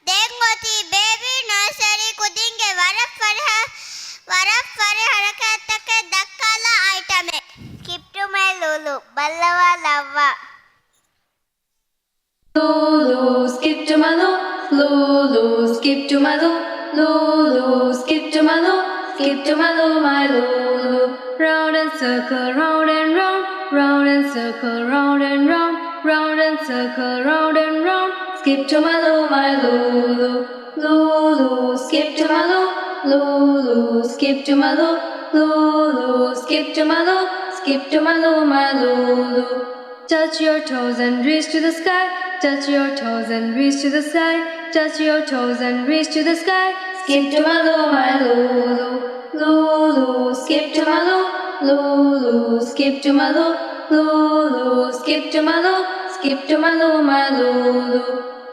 देंगोती baby nursery कूदेंगे वरफ फरे हरकत के दक्काला आइटम है skip to my lulu बल्लवा लव्वा Lulu, skip to my Lulu, skip to my Lulu, skip to my skip to my Lulu. Round and circle, round and round, round and circle, round and round, round and circle, round and round. Skip to my Lulu, Lulu, skip to my Lulu, skip to my Lulu, skip to my skip to my Lulu. Touch your toes and reach to the sky. Touch your toes and reach to the sky. Touch your toes and reach to the sky. Skip to my Lulu, Lulu, skip to my Lulu, skip to my Lulu, skip to my skip to my Lulu.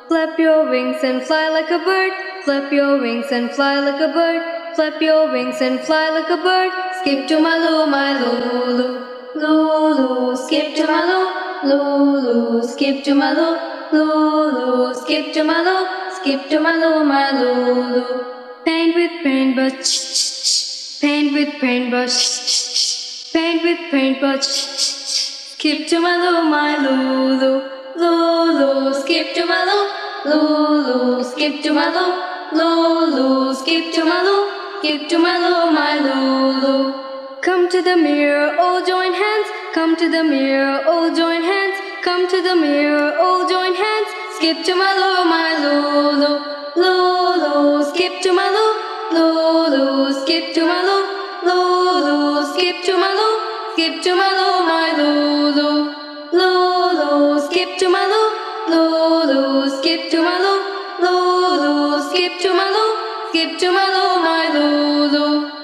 Flap your wings and fly like a bird. Flap your wings and fly like a bird. Flap your wings and fly like a bird. Skip to my Lulu, Lulu, skip to my Lulu, skip to my Lulu, skip to my skip to my Lulu. Paint with paintbrush, paint with paintbrush, paint with paintbrush. Skip to my Lulu, Lulu, skip to my Lulu, skip to my Lulu, skip to my skip to my Lulu. Come to the mirror, all join hands. Come to the mirror, all join hands. Come to the mirror, all join hands. Skip to my Lulu, Lulu, skip to my Lulu, skip to my Lulu, skip to my skip to my Lulu, Lulu, skip to my Lulu, skip to my Lulu, skip to my skip to my Lulu.